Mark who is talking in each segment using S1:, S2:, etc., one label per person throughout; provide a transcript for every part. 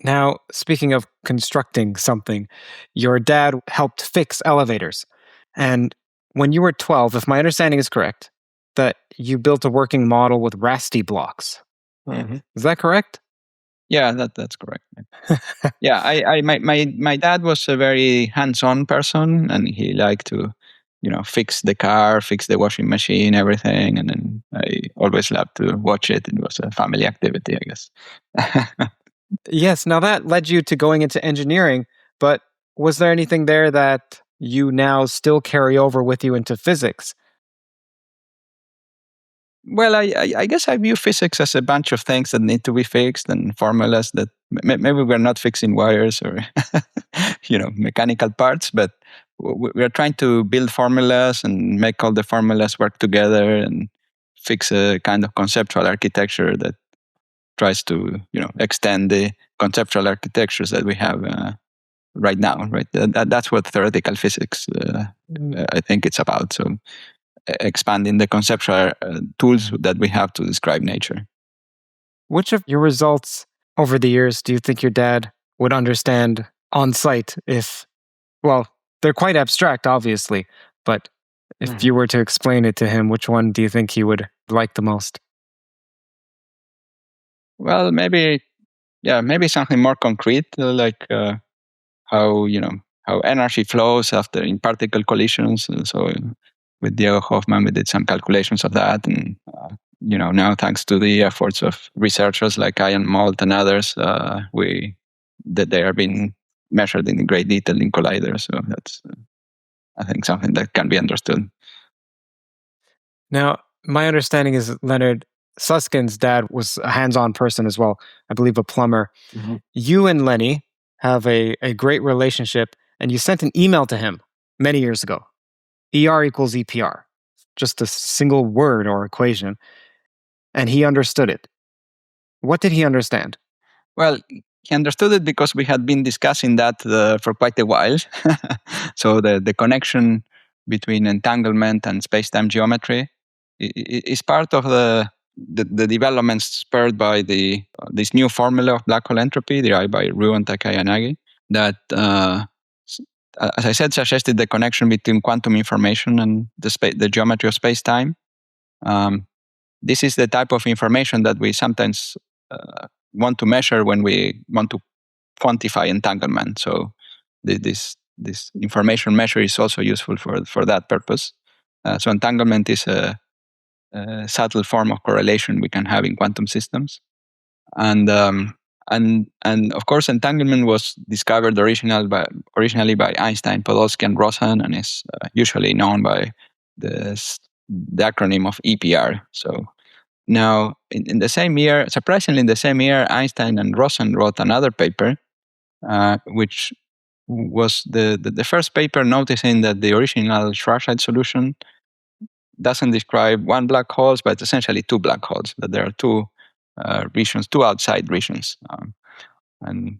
S1: Now, speaking of constructing something, your dad helped fix elevators. And when you were 12, if my understanding is correct, that you built a working model with Rasty blocks.
S2: Mm-hmm.
S1: Is that correct?
S2: Yeah, that's correct. Yeah, my dad was a very hands-on person, and he liked to, fix the car, fix the washing machine, everything. And then I always loved to watch it. It was a family activity, I guess.
S1: Yes, now that led you to going into engineering, but was there anything there that you now still carry over with you into physics?
S2: Well, I guess I view physics as a bunch of things that need to be fixed and formulas that maybe we're not fixing wires or mechanical parts, but we're trying to build formulas and make all the formulas work together and fix a kind of conceptual architecture that tries to extend the conceptual architectures that we have right now. Right, that's what theoretical physics I think it's about. So expanding the conceptual tools that we have to describe nature.
S1: Which of your results over the years do you think your dad would understand on site if, well, they're quite abstract, obviously, but if you were to explain it to him, which one do you think he would like the most?
S2: Well, maybe something more concrete, like how energy flows after in particle collisions. So with Diego Hoffman, we did some calculations of that, and now thanks to the efforts of researchers like Ian Moult and others, that they are being measured in great detail in colliders. So that's I think something that can be understood.
S1: Now, my understanding is Leonard Susskind's dad was a hands-on person as well. I believe a plumber. Mm-hmm. You and Lenny have a great relationship, and you sent an email to him many years ago. ER equals EPR, just a single word or equation, and he understood it. What did he understand?
S2: Well, he understood it because we had been discussing that for quite a while. So the connection between entanglement and space-time geometry is part of the developments spurred by this new formula of black hole entropy derived by Ryu and Takayanagi that, as I said, suggested the connection between quantum information and the geometry of space-time. This is the type of information that we sometimes want to measure when we want to quantify entanglement. So this information measure is also useful for that purpose. So entanglement is a subtle form of correlation we can have in quantum systems, and of course entanglement was discovered originally by Einstein, Podolsky, and Rosen, and is usually known by the acronym of EPR. So now, in the same year, surprisingly, in the same year, Einstein and Rosen wrote another paper, which was the first paper noticing that the original Schwarzschild solution doesn't describe one black hole, but essentially two black holes, that there are two regions, two outside regions. And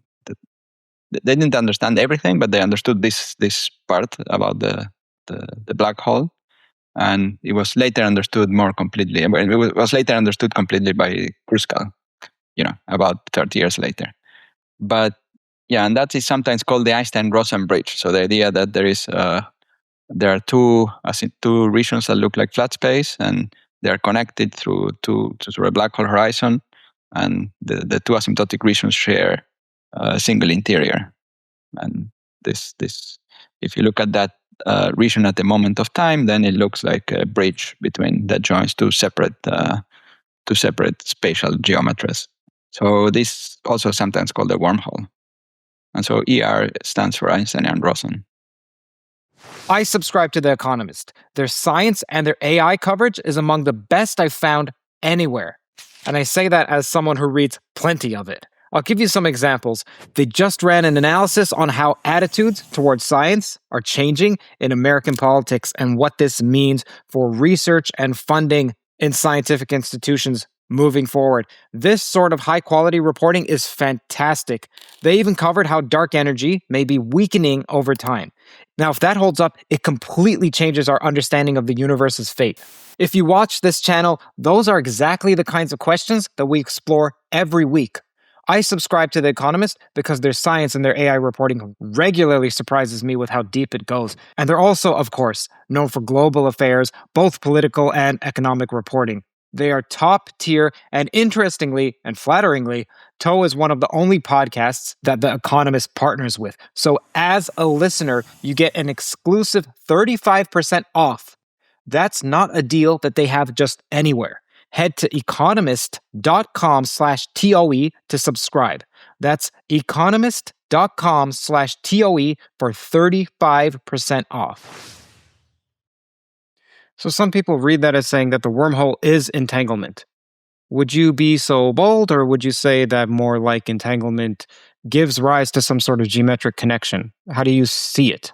S2: they didn't understand everything, but they understood this part about the black hole. And it was later understood more completely. It was later understood completely by Kruskal, about 30 years later. But yeah, and that is sometimes called the Einstein-Rosen bridge. So the idea that there are two regions that look like flat space, and they are connected through a black hole horizon, and the two asymptotic regions share a single interior. And this, if you look at that region at the moment of time, then it looks like a bridge between that joins two separate spatial geometries. So this also sometimes called a wormhole. And so ER stands for Einstein and Rosen.
S1: I subscribe to The Economist. Their science and their AI coverage is among the best I've found anywhere. And I say that as someone who reads plenty of it. I'll give you some examples. They just ran an analysis on how attitudes towards science are changing in American politics and what this means for research and funding in scientific institutions moving forward. This sort of high-quality reporting is fantastic. They even covered how dark energy may be weakening over time. Now, if that holds up, it completely changes our understanding of the universe's fate. If you watch this channel, those are exactly the kinds of questions that we explore every week. I subscribe to The Economist because their science and their AI reporting regularly surprises me with how deep it goes. And they're also, of course, known for global affairs, both political and economic reporting. They are top tier, and interestingly and flatteringly, Toe is one of the only podcasts that The Economist partners with. So as a listener, you get an exclusive 35% off. That's not a deal that they have just anywhere. Head to economist.com/TOE to subscribe. That's economist.com/TOE for 35% off. So some people read that as saying that the wormhole is entanglement. Would you be so bold, or would you say that more like entanglement gives rise to some sort of geometric connection? How do you see it?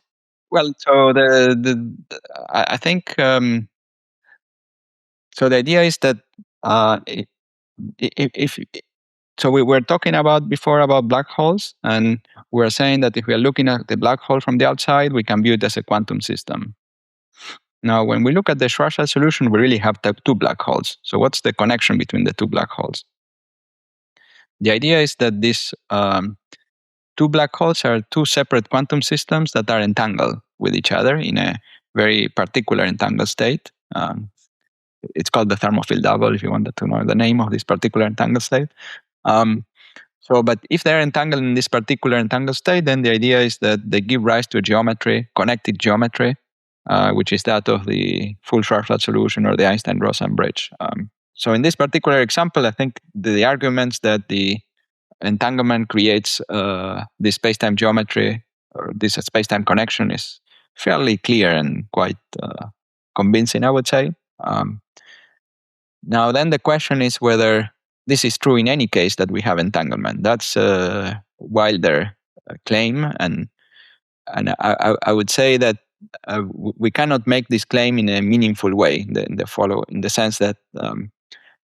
S2: Well, so I think so. The idea is that if so, we were talking about before about black holes, and we're saying that if we are looking at the black hole from the outside, we can view it as a quantum system. Now, when we look at the Schwarzschild solution, we really have two black holes. So what's the connection between the two black holes? The idea is that these two black holes are two separate quantum systems that are entangled with each other in a very particular entangled state. It's called the thermophile double, if you wanted to know the name of this particular entangled state. But if they're entangled in this particular entangled state, then the idea is that they give rise to a geometry, connected geometry, which is that of the full Schwarzschild solution or the Einstein-Rosen bridge. So in this particular example, I think the arguments that the entanglement creates this space-time geometry or this space-time connection is fairly clear and quite convincing, I would say. Now, then the question is whether this is true in any case that we have entanglement. That's a wilder claim, and I would say that we cannot make this claim in a meaningful way. In the sense that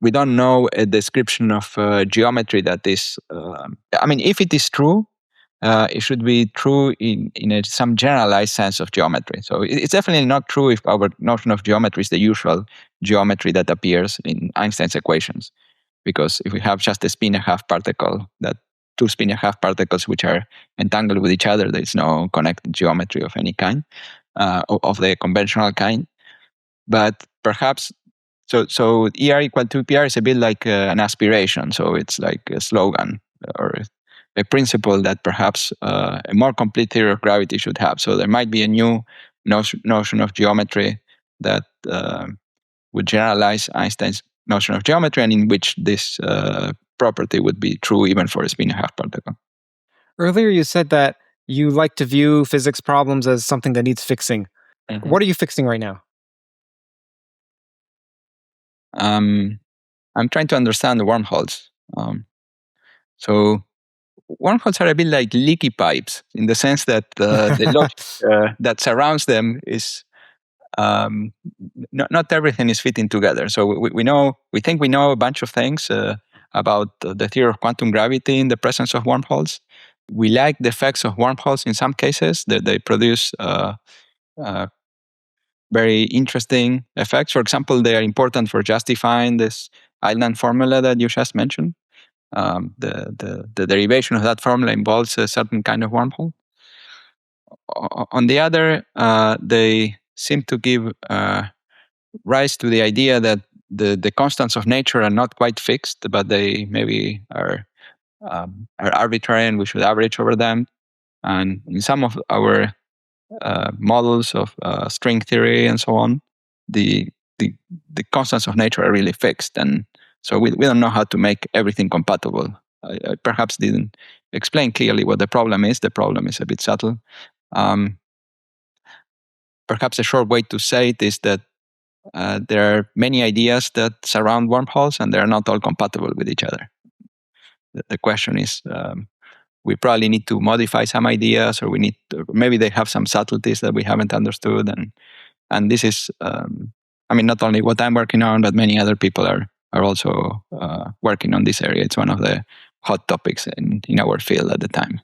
S2: we don't know a description of geometry that is. If it is true, it should be true in some generalized sense of geometry. So it's definitely not true if our notion of geometry is the usual geometry that appears in Einstein's equations. Because if we have just a spin-and-a-half particle, that two spin-and-a-half particles which are entangled with each other, there is no connected geometry of any kind, of the conventional kind. But perhaps, so ER equal to PR is a bit like an aspiration. So it's like a slogan or a principle that perhaps a more complete theory of gravity should have. So there might be a new notion of geometry that would generalize Einstein's notion of geometry, and in which this property would be true even for a spin-and-a-half particle.
S1: Earlier you said that you like to view physics problems as something that needs fixing. Mm-hmm. What are you fixing right now?
S2: I'm trying to understand the wormholes. So wormholes are a bit like leaky pipes in the sense that the logic that surrounds them is not everything is fitting together. So we think we know a bunch of things about the theory of quantum gravity in the presence of wormholes. We like the effects of wormholes in some cases, that they produce very interesting effects. For example, they are important for justifying this island formula that you just mentioned. The derivation of that formula involves a certain kind of wormhole. On the other, they seem to give rise to the idea that the constants of nature are not quite fixed, but they maybe are arbitrary, and we should average over them. And in some of our models of string theory and so on, the constants of nature are really fixed, and so we don't know how to make everything compatible. I perhaps didn't explain clearly what the problem is. The problem is a bit subtle. Perhaps a short way to say it is that there are many ideas that surround wormholes, and they're not all compatible with each other. The question is, we probably need to modify some ideas, or maybe they have some subtleties that we haven't understood. And this is, not only what I'm working on, but many other people are also working on this area. It's one of the hot topics in our field at the time.